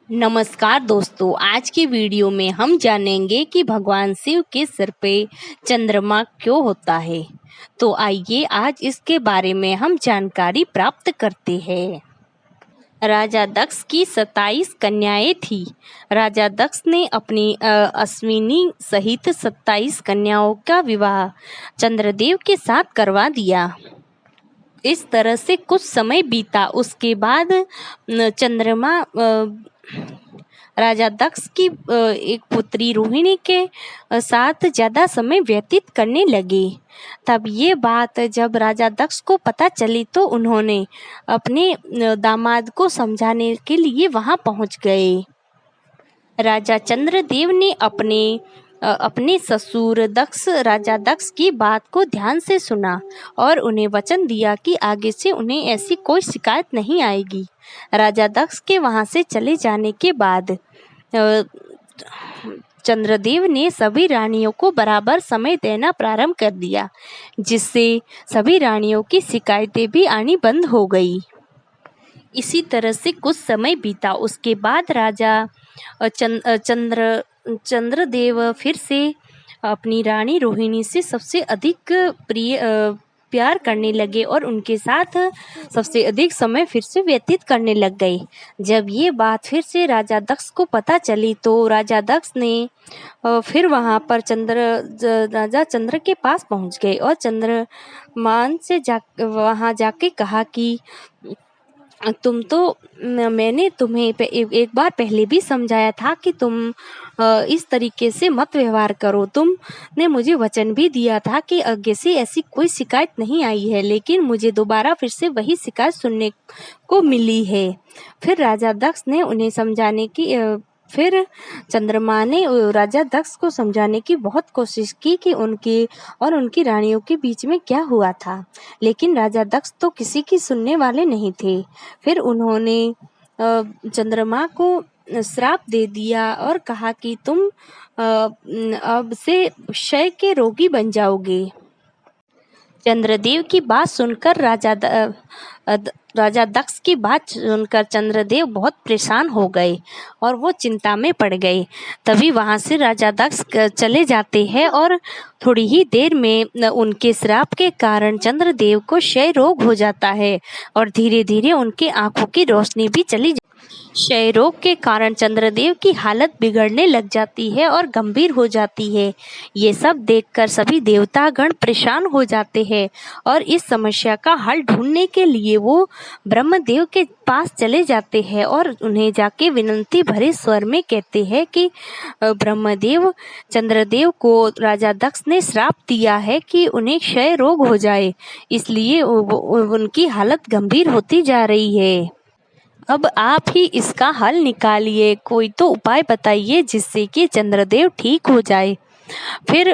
नमस्कार दोस्तों, आज की वीडियो में हम जानेंगे कि भगवान शिव के सिर पे चंद्रमा क्यों होता है। तो आइए आज इसके बारे में हम जानकारी प्राप्त करते हैं। राजा दक्ष की 27 कन्याएं थी। राजा दक्ष ने अपनी अश्विनी सहित 27 कन्याओं का विवाह चंद्रदेव के साथ करवा दिया। इस तरह से कुछ समय बीता। उसके बाद चंद्रमा राजा दक्ष की एक पुत्री रोहिणी के साथ ज्यादा समय व्यतीत करने लगे। तब ये बात जब राजा दक्ष को पता चली तो उन्होंने अपने दामाद को समझाने के लिए वहां पहुंच गए। राजा चंद्रदेव ने अपने ससुर राजा दक्ष की बात को ध्यान से सुना और उन्हें वचन दिया कि आगे से उन्हें ऐसी कोई शिकायत नहीं आएगी। राजा दक्ष के वहां से चले जाने के बाद चंद्रदेव ने सभी रानियों को बराबर समय देना प्रारंभ कर दिया, जिससे सभी रानियों की शिकायतें भी आनी बंद हो गई। इसी तरह से कुछ समय बीता। उसके बाद राजा चंद्रदेव फिर से अपनी रानी रोहिणी से सबसे अधिक प्यार करने लगे और उनके साथ सबसे अधिक समय फिर से व्यतीत करने लग गए। जब ये बात फिर से राजा दक्ष को पता चली तो राजा दक्ष ने फिर वहां पर राजा चंद्र के पास पहुंच गए और चंद्रमान से वहां जाके कहा कि मैंने तुम्हें एक बार पहले भी समझाया था कि तुम इस तरीके से मत व्यवहार करो। तुमने मुझे वचन भी दिया था कि आगे से ऐसी कोई शिकायत नहीं आई है, लेकिन मुझे दोबारा फिर से वही शिकायत सुनने को मिली है। फिर राजा दक्ष ने उन्हें समझाने की फिर चंद्रमा ने राजा दक्ष को समझाने की बहुत कोशिश की कि उनकी रानियों के बीच में क्या हुआ था, लेकिन राजा दक्ष तो किसी की सुनने वाले नहीं थे। फिर उन्होंने चंद्रमा को श्राप दे दिया और कहा कि तुम अब से क्षय के रोगी बन जाओगे। चंद्रदेव की बात सुनकर राजा दक्ष की बात सुनकर चंद्रदेव बहुत परेशान हो गए और वो चिंता में पड़ गए। तभी वहां से राजा दक्ष चले जाते हैं और थोड़ी ही देर में उनके श्राप के कारण चंद्रदेव को क्षय रोग हो जाता है और धीरे धीरे उनकी आंखों की रोशनी भी चली जाती है। क्षय रोग के कारण चंद्रदेव की हालत बिगड़ने लग जाती है और गंभीर हो जाती है। ये सब देखकर सभी देवतागण परेशान हो जाते हैं और इस समस्या का हल ढूंढने के लिए वो ब्रह्मदेव के पास चले जाते हैं और उन्हें जाके विनती भरे स्वर में कहते हैं कि ब्रह्मदेव, चंद्रदेव को राजा दक्ष ने श्राप दिया है कि उन्हें क्षय रोग हो जाए, इसलिए उनकी हालत गंभीर होती जा रही है। अब आप ही इसका हल निकालिए, कोई तो उपाय बताइए जिससे कि चंद्रदेव ठीक हो जाए। फिर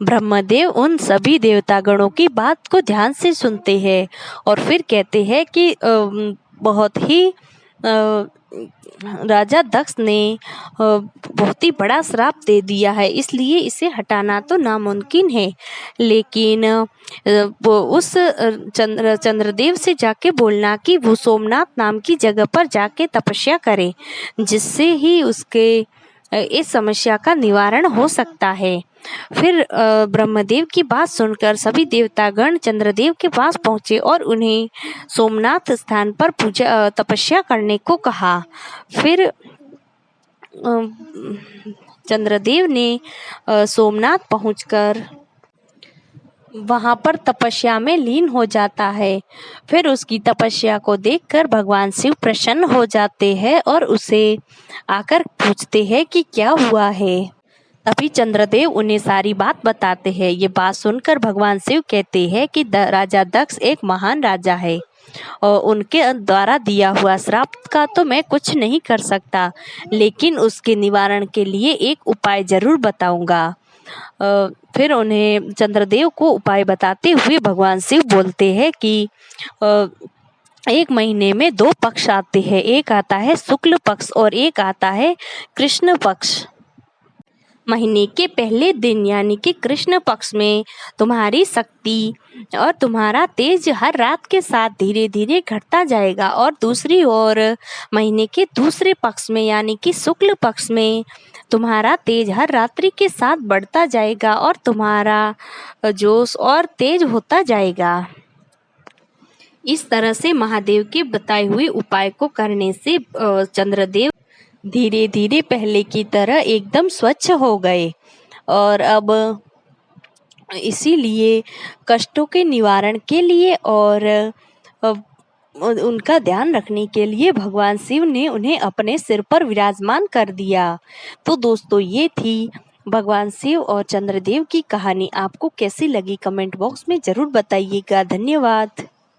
ब्रह्मदेव उन सभी देवतागणों की बात को ध्यान से सुनते हैं और फिर कहते हैं कि बहुत ही राजा दक्ष ने बहुत ही बड़ा श्राप दे दिया है, इसलिए इसे हटाना तो नामुमकिन है, लेकिन वो उस चंद्रदेव से जाके बोलना कि वो सोमनाथ नाम की जगह पर जाके तपस्या करे, जिससे ही उसके इस समस्या का निवारण हो सकता है। फिर ब्रह्मदेव की बात सुनकर सभी देवतागण चंद्रदेव के पास पहुंचे और उन्हें सोमनाथ स्थान पर तपस्या करने को कहा। फिर चंद्रदेव ने सोमनाथ पहुंचकर वहां पर तपस्या में लीन हो जाता है। फिर उसकी तपस्या को देखकर भगवान शिव प्रसन्न हो जाते हैं और उसे आकर पूछते हैं कि क्या हुआ है। तभी चंद्रदेव उन्हें सारी बात बताते हैं। ये बात सुनकर भगवान शिव कहते हैं कि राजा दक्ष एक महान राजा है और उनके द्वारा दिया हुआ श्राप का तो मैं कुछ नहीं कर सकता, लेकिन उसके निवारण के लिए एक उपाय जरूर बताऊंगा। फिर उन्हें चंद्रदेव को उपाय बताते हुए भगवान शिव बोलते हैं कि एक महीने में 2 पक्ष आते हैं, एक आता है शुक्ल पक्ष और एक आता है कृष्ण पक्ष। महीने के पहले दिन यानी कि कृष्ण पक्ष में तुम्हारी शक्ति और तुम्हारा तेज हर रात के साथ धीरे धीरे घटता जाएगा, और दूसरी ओर महीने के दूसरे पक्ष में यानी कि शुक्ल पक्ष में तुम्हारा तेज हर रात्रि के साथ बढ़ता जाएगा और तुम्हारा जोश और तेज होता जाएगा। इस तरह से महादेव के बताए हुए उपाय को करने से चंद्रदेव धीरे धीरे पहले की तरह एकदम स्वच्छ हो गए, और अब इसीलिए कष्टों के निवारण के लिए और उनका ध्यान रखने के लिए भगवान शिव ने उन्हें अपने सिर पर विराजमान कर दिया। तो दोस्तों, ये थी भगवान शिव और चंद्रदेव की कहानी। आपको कैसी लगी कमेंट बॉक्स में जरूर बताइएगा। धन्यवाद।